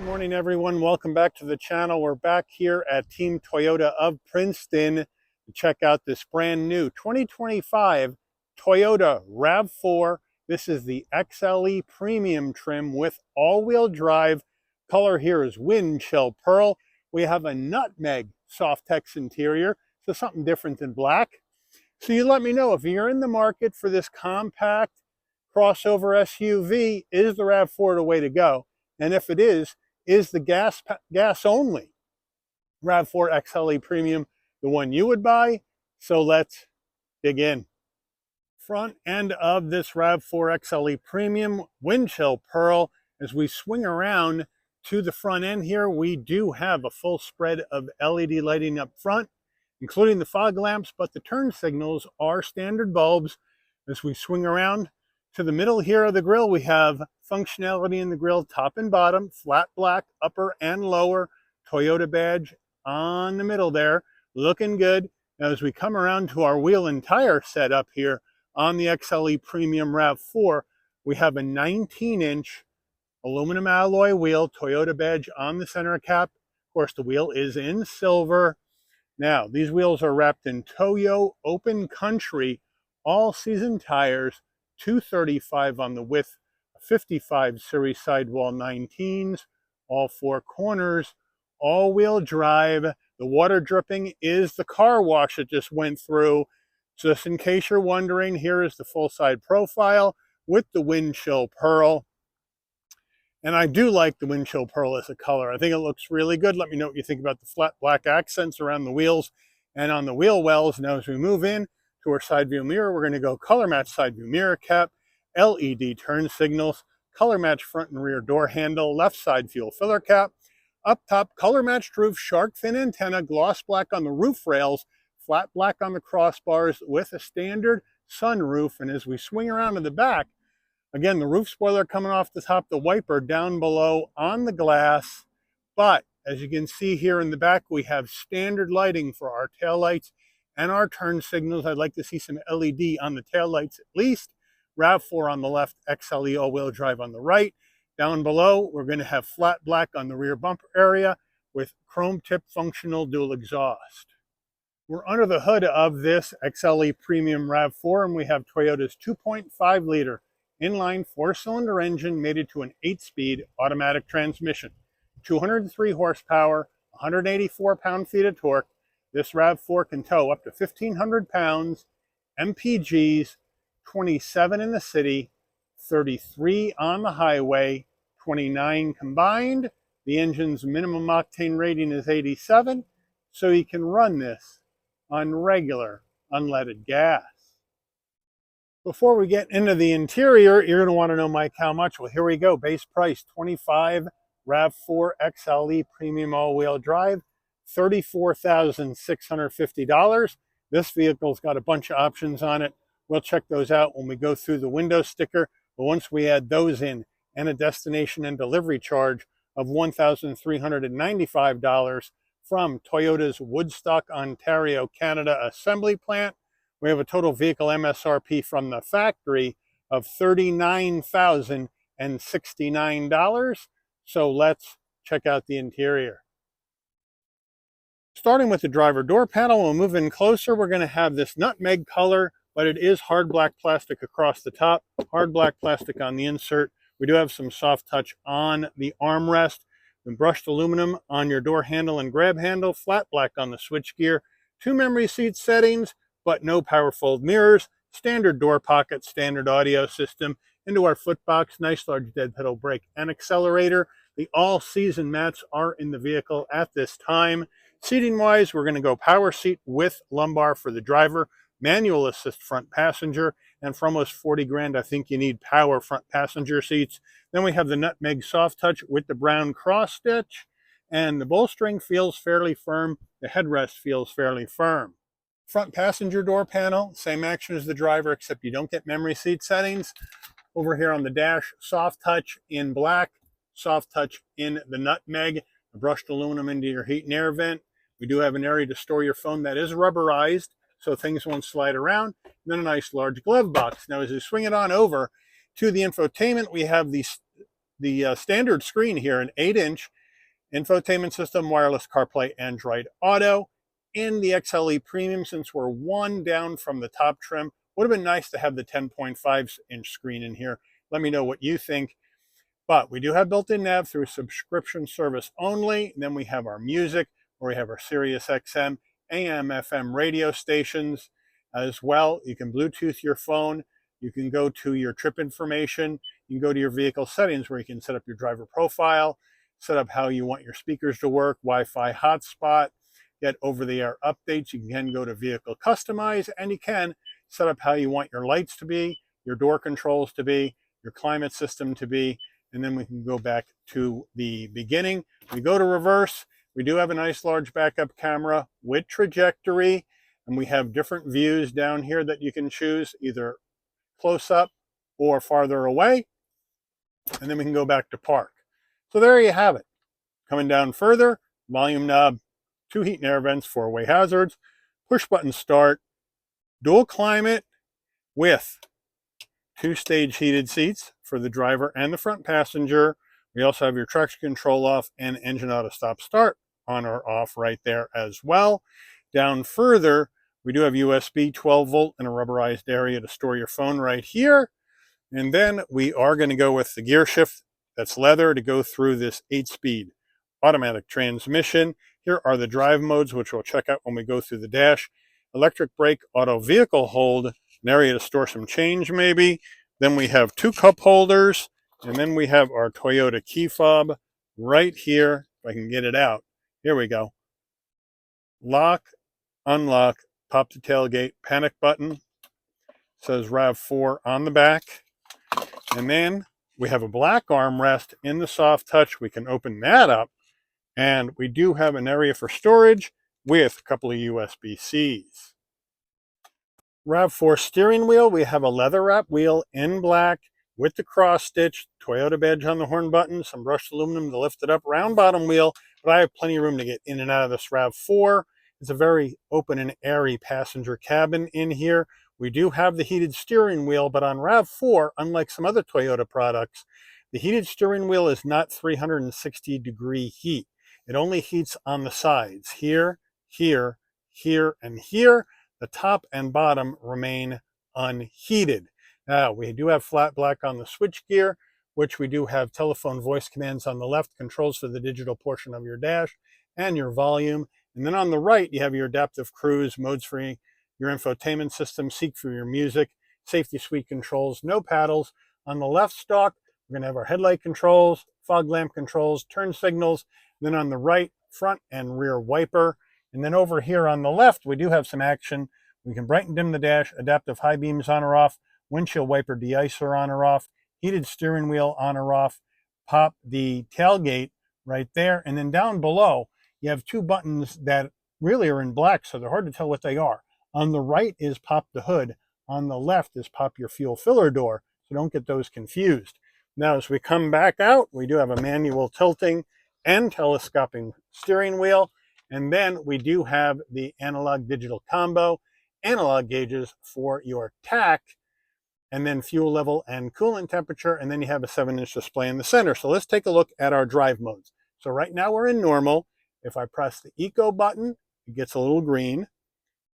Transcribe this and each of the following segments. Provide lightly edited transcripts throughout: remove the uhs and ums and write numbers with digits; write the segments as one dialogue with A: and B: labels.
A: Morning, everyone. Welcome back to the channel. We're back here at Team Toyota of Princeton to check out this brand new 2025 Toyota RAV4. This is the XLE premium trim with all-wheel drive. Color here is wind chill pearl. We have a nutmeg soft tex interior, so something different than black. So you let me know if you're in the market for this compact crossover SUV. Is the RAV4 the way to go? And if it is the gas only RAV4 XLE Premium the one you would buy? So let's dig in. Front end of this RAV4 XLE Premium, wind chill pearl. As we swing around to the front end here, we do have a full spread of LED lighting up front, including the fog lamps, but the turn signals are standard bulbs. As we swing around to the middle here of the grille, we have functionality in the grille, top and bottom, flat black, upper and lower, Toyota badge on the middle there, looking good. Now as we come around to our wheel and tire setup here on the XLE Premium RAV4, we have a 19-inch aluminum alloy wheel, Toyota badge on the center cap. Of course, the wheel is in silver. Now, these wheels are wrapped in Toyo Open Country all-season tires, 235 on the width, 55 series sidewall 19s, all four corners, all-wheel drive. The water dripping is the car wash that just went through. Just in case you're wondering, here is the full side profile with the wind chill pearl. And I do like the wind chill pearl as a color. I think it looks really good. Let me know what you think about the flat black accents around the wheels and on the wheel wells. Now as we move in to our side view mirror, we're going to go color match side view mirror cap, LED turn signals, color match front and rear door handle, left side fuel filler cap, up top color matched roof, shark fin antenna, gloss black on the roof rails, flat black on the crossbars with a standard sunroof. And as we swing around to the back, again, the roof spoiler coming off the top, the wiper down below on the glass. But as you can see here in the back, we have standard lighting for our taillights and our turn signals. I'd like to see some LED on the taillights at least. RAV4 on the left, XLE all-wheel drive on the right. Down below, we're going to have flat black on the rear bumper area with chrome tip functional dual exhaust. We're under the hood of this XLE Premium RAV4, and we have Toyota's 2.5-liter inline four-cylinder engine mated to an 8-speed automatic transmission. 203 horsepower, 184 pound-feet of torque. This RAV4 can tow up to 1,500 pounds, MPGs, 27 in the city, 33 on the highway, 29 combined. The engine's minimum octane rating is 87, so you can run this on regular unleaded gas. Before we get into the interior, you're going to want to know, Mike, how much? Well, here we go. Base price, $25, RAV4 XLE Premium All-Wheel Drive, $34,650. This vehicle's got a bunch of options on it. We'll check those out when we go through the window sticker. But once we add those in and a destination and delivery charge of $1,395 from Toyota's Woodstock, Ontario, Canada assembly plant, we have a total vehicle MSRP from the factory of $39,069. So let's check out the interior. Starting with the driver door panel, we'll move in closer. We're going to have this nutmeg color, but it is hard black plastic across the top, hard black plastic on the insert. We do have some soft touch on the armrest, and brushed aluminum on your door handle and grab handle, flat black on the switchgear, 2 memory seat settings, but no power fold mirrors, standard door pocket, standard audio system, into our footbox, nice large dead pedal brake and accelerator. The all-season mats are in the vehicle at this time. Seating-wise, we're going to go power seat with lumbar for the driver, manual assist front passenger, and for almost 40 grand, I think you need power front passenger seats. Then we have the nutmeg soft touch with the brown cross stitch, and the bolstering feels fairly firm. The headrest feels fairly firm. Front passenger door panel, same action as the driver, except you don't get memory seat settings. Over here on the dash, soft touch in black, soft touch in the nutmeg, brushed aluminum into your heat and air vent. We do have an area to store your phone that is rubberized, so things won't slide around. And then a nice large glove box. Now as you swing it on over to the infotainment, we have the standard screen here, an 8-inch Infotainment system, wireless CarPlay, Android Auto. In the XLE Premium, since we're one down from the top trim, would have been nice to have the 10.5-inch screen in here. Let me know what you think. But we do have built-in nav through subscription service only. And then we have our music, where we have our Sirius XM, AM, FM radio stations as well. You can Bluetooth your phone. You can go to your trip information. You can go to your vehicle settings where you can set up your driver profile, set up how you want your speakers to work, Wi-Fi hotspot, get over-the-air updates. You can go to vehicle customize, and you can set up how you want your lights to be, your door controls to be, your climate system to be, and then we can go back to the beginning. We go to reverse. We do have a nice large backup camera with trajectory, and we have different views down here that you can choose, either close up or farther away, and then we can go back to park. So there you have it. Coming down further, volume knob, 2 heat and air vents, 4-way hazards, push button start, dual climate with 2-stage heated seats for the driver and the front passenger. We also have your traction control off and engine auto stop start on or off right there as well. Down further, we do have USB 12 volt and a rubberized area to store your phone right here. And then we are going to go with the gear shift that's leather to go through this 8-speed automatic transmission. Here are the drive modes, which we'll check out when we go through the dash. Electric brake, auto vehicle hold, an area to store some change maybe. Then we have 2 cup holders, and then we have our Toyota key fob right here. If I can get it out. Here we go. Lock, unlock, pop the tailgate, panic button. It says RAV4 on the back. And then we have a black armrest in the soft touch. We can open that up. And we do have an area for storage with a couple of USB-Cs. RAV4 steering wheel, we have a leather wrap wheel in black with the cross stitch, Toyota badge on the horn button, some brushed aluminum to lift it up, round bottom wheel, but I have plenty of room to get in and out of this RAV4. It's a very open and airy passenger cabin in here. We do have the heated steering wheel, but on RAV4, unlike some other Toyota products, the heated steering wheel is not 360-degree heat. It only heats on the sides, here, here, here, and here. The top and bottom remain unheated. Now, we do have flat black on the switchgear, which we do have telephone voice commands on the left, controls for the digital portion of your dash, and your volume. And then on the right, you have your adaptive cruise, modes for your infotainment system, seek for your music, safety suite controls, no paddles. On the left stalk, we're going to have our headlight controls, fog lamp controls, turn signals. Then on the right, front and rear wiper. And then over here on the left, we do have some action. We can brighten dim the dash, adaptive high beams on or off, windshield wiper de-icer on or off, heated steering wheel on or off, pop the tailgate right there. And then down below, you have 2 buttons that really are in black, so they're hard to tell what they are. On the right is pop the hood. On the left is pop your fuel filler door, so don't get those confused. Now, as we come back out, we do have a manual tilting and telescoping steering wheel. And then we do have the analog digital combo, analog gauges for your tach, and then fuel level and coolant temperature. And then you have a 7-inch display in the center. So let's take a look at our drive modes. So right now we're in normal. If I press the Eco button, it gets a little green.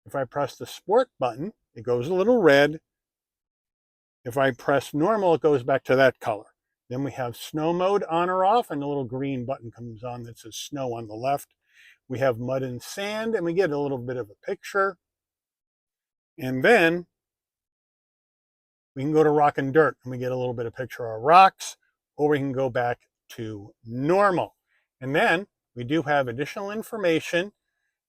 A: If I press the Sport button, it goes a little red. If I press normal, it goes back to that color. Then we have snow mode on or off, and a little green button comes on that says snow on the left. We have mud and sand, and we get a little bit of a picture. And then we can go to rock and dirt, and we get a little bit of picture of rocks, or we can go back to normal. And then we do have additional information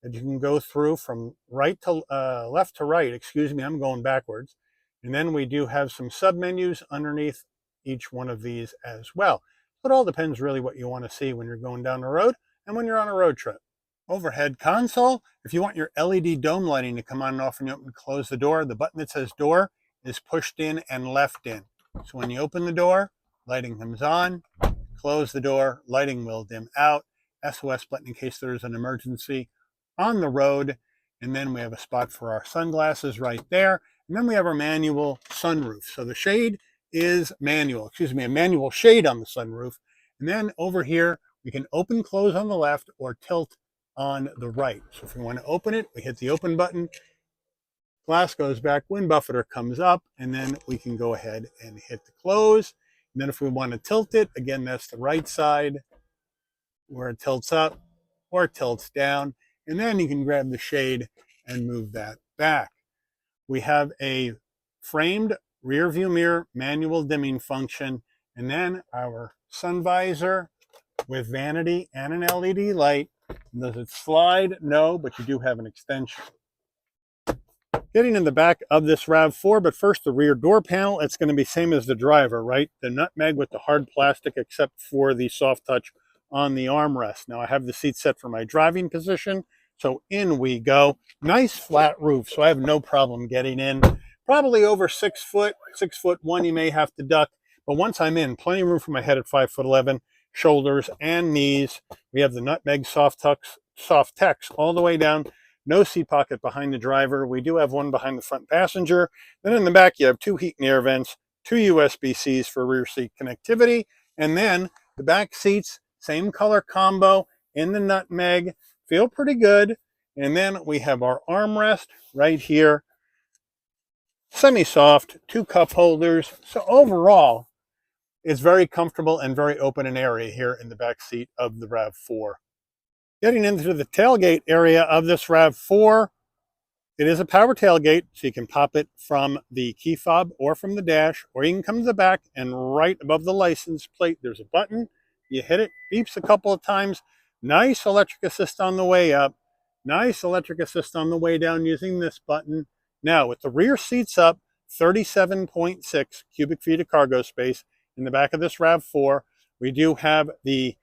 A: that you can go through from right to left to right. Excuse me, I'm going backwards. And then we do have some submenus underneath each one of these as well. It all depends really what you want to see when you're going down the road and when you're on a road trip. Overhead console, if you want your LED dome lighting to come on and off when you open and close the door, the button that says door is pushed in and left in. So when you open the door, lighting comes on, close the door, lighting will dim out, SOS button in case there's an emergency on the road, and then we have a spot for our sunglasses right there, and then we have our manual sunroof. So the shade is manual, a manual shade on the sunroof. And then over here, We can open, close on the left or tilt on the right. So if we want to open it, we hit the open button, glass goes back, wind buffeter comes up, and then we can go ahead and hit the close. And then if we want to tilt it, again, that's the right side where it tilts up or it tilts down. And then you can grab the shade and move that back. We have a framed rear view mirror manual dimming function, and then our sun visor with vanity and an LED light. Does it slide? No, but you do have an extension. Getting in the back of this RAV4, but first the rear door panel, it's going to be same as the driver, right? The nutmeg with the hard plastic except for the soft touch on the armrest. Now I have the seat set for my driving position, so in we go. Nice flat roof, so I have no problem getting in. Probably over 6 foot, 6'1", you may have to duck, but once I'm in, plenty of room for my head at 5'11", shoulders and knees. We have the nutmeg soft text all the way down. No seat pocket behind the driver. We do have one behind the front passenger. Then in the back, you have 2 heat and air vents, 2 USB-Cs for rear seat connectivity, and then the back seats, same color combo in the nutmeg, feel pretty good. And then we have our armrest right here, semi-soft, 2 cup holders. So overall, it's very comfortable and very open and airy here in the back seat of the RAV4. Getting into the tailgate area of this RAV4, it is a power tailgate, so you can pop it from the key fob or from the dash, or you can come to the back and right above the license plate, there's a button. You hit it, beeps a couple of times. Nice electric assist on the way up. Nice electric assist on the way down using this button. Now, with the rear seats up, 37.6 cubic feet of cargo space in the back of this RAV4. We do have the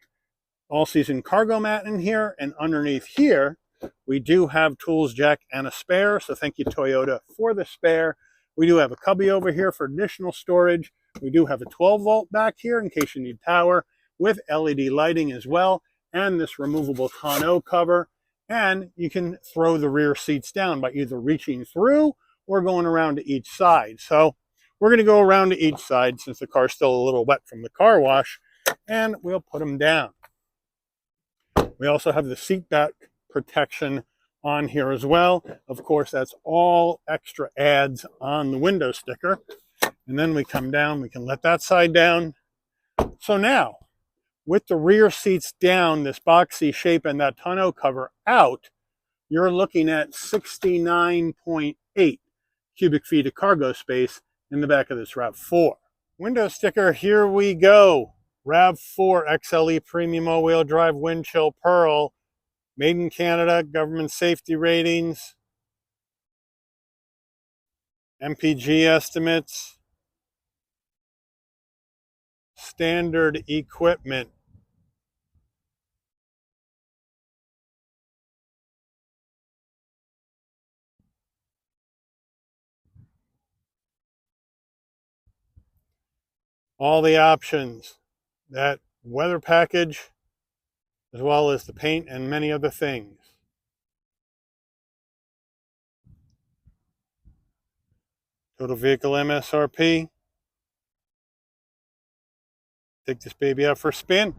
A: all-season cargo mat in here, and underneath here, we do have tools jack and a spare, so thank you Toyota for the spare. We do have a cubby over here for additional storage. We do have a 12-volt back here in case you need power, with LED lighting as well, and this removable tonneau cover. And you can throw the rear seats down by either reaching through or going around to each side. So we're going to go around to each side since the car's still a little wet from the car wash, and we'll put them down. We also have the seat back protection on here as well. Of course, that's all extra adds on the window sticker. And then we come down, we can let that side down. So now, with the rear seats down, this boxy shape and that tonneau cover out, you're looking at 69.8 cubic feet of cargo space in the back of this RAV4. Window sticker, here we go. RAV4 XLE Premium All-Wheel Drive Wind Chill Pearl. Made in Canada, government safety ratings, MPG estimates, standard equipment. All the options, that weather package, as well as the paint and many other things. Total vehicle MSRP. Take this baby out for a spin.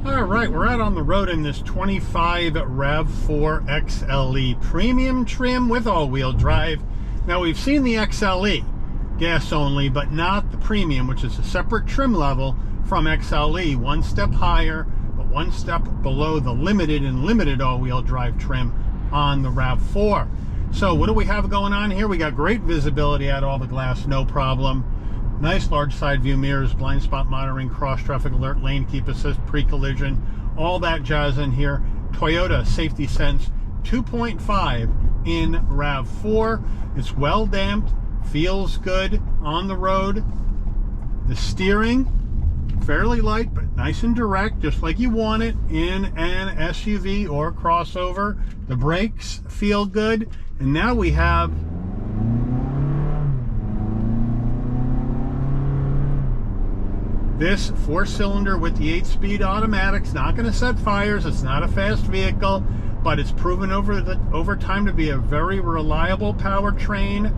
A: All right, we're out on the road in this 25 RAV4 XLE premium trim with all-wheel drive. Now, we've seen the XLE, gas only, but not the premium, which is a separate trim level from XLE, one step higher, but one step below the limited and limited all-wheel drive trim on the RAV4. So what do we have going on here? We got great visibility out of all the glass, no problem. Nice large side view mirrors, blind spot monitoring, cross traffic alert, lane keep assist, pre-collision, all that jazz in here. Toyota Safety Sense 2.5 in RAV4. It's well damped, feels good on the road. The steering, fairly light, but nice and direct, just like you want it in an SUV or crossover. The brakes feel good. And now we have this 4-cylinder with the 8-speed automatic. It's not going to set fires. It's not a fast vehicle, but it's proven over time to be a very reliable powertrain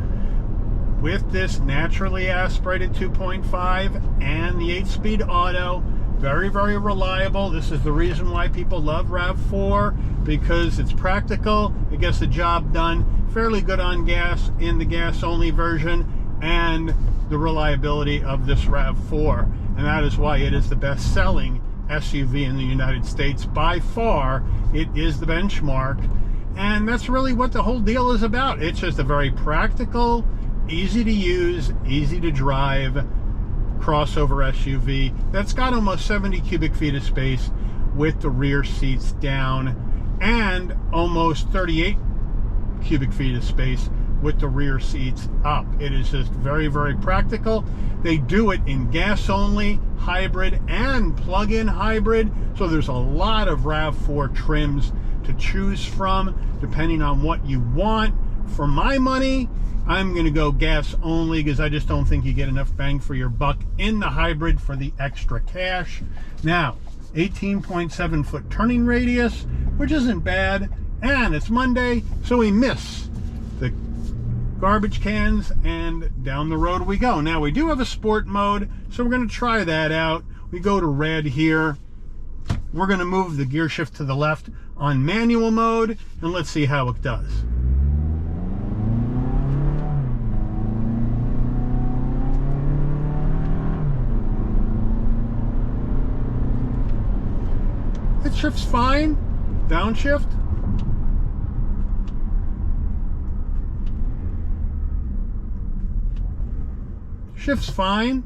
A: with this naturally aspirated 2.5 and the 8-speed auto. Very, very reliable. This is the reason why people love RAV4, because it's practical, it gets the job done, fairly good on gas in the gas-only version, and the reliability of this RAV4. And that is why it is the best-selling SUV in the United States. By far, it is the benchmark. And that's really what the whole deal is about. It's just a very practical, easy to use, easy to drive crossover SUV that's got almost 70 cubic feet of space with the rear seats down, and almost 38 cubic feet of space with the rear seats up. It is just very, very practical. They do it in gas only, hybrid, and plug-in hybrid, so there's a lot of RAV4 trims to choose from depending on what you want. For my money, I'm going to go gas only, because I just don't think you get enough bang for your buck in the hybrid for the extra cash. Now, 18.7 foot turning radius, which isn't bad, and it's Monday, so we miss the garbage cans, and down the road we go. Now, we do have a sport mode, so we're going to try that out. We go to red here. We're going to move the gear shift to the left on manual mode, and let's see how it does. It shifts fine. Downshift. Shifts fine.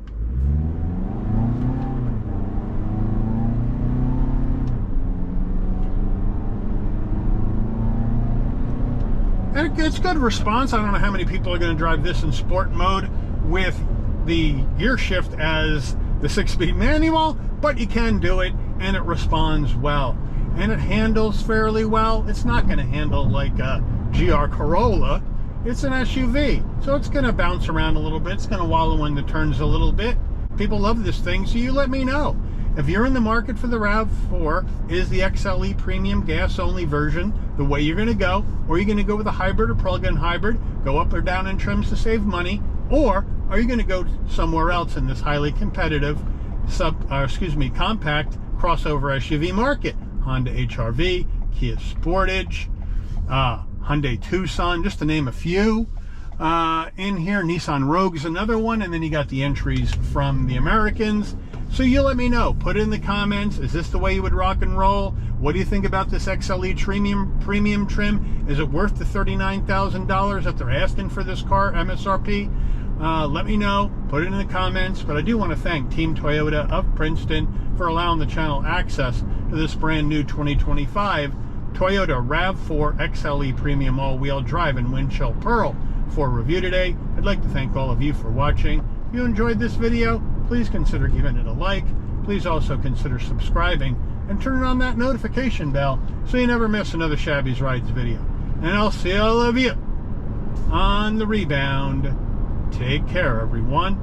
A: And it's good response. I don't know how many people are going to drive this in sport mode with the gear shift as the 6-speed manual, but you can do it, and it responds well, and it handles fairly well. It's not going to handle like a GR Corolla. It's an SUV, so it's going to bounce around a little bit. It's going to wallow in the turns a little bit. People love this thing, so you let me know. If you're in the market for the RAV4, is the XLE premium gas-only version the way you're going to go? Or are you going to go with a hybrid or plug-in hybrid, go up or down in trims to save money? Or are you going to go somewhere else in this highly competitive compact crossover SUV market? Honda HR-V, Kia Sportage, Hyundai Tucson, just to name a few. In here, Nissan Rogue is another one, and then you got the entries from the Americans. So you let me know. Put it in the comments. Is this the way you would rock and roll? What do you think about this XLE premium trim? Is it worth the $39,000 that they're asking for this car, MSRP? Let me know. Put it in the comments. But I do want to thank Team Toyota of Princeton for allowing the channel access to this brand new 2025 Toyota RAV4 XLE Premium All-Wheel Drive in Windchill Pearl for review today. I'd like to thank all of you for watching. If you enjoyed this video, please consider giving it a like. Please also consider subscribing and turning on that notification bell so you never miss another Shabby's Rides video. And I'll see all of you on the rebound. Take care, everyone.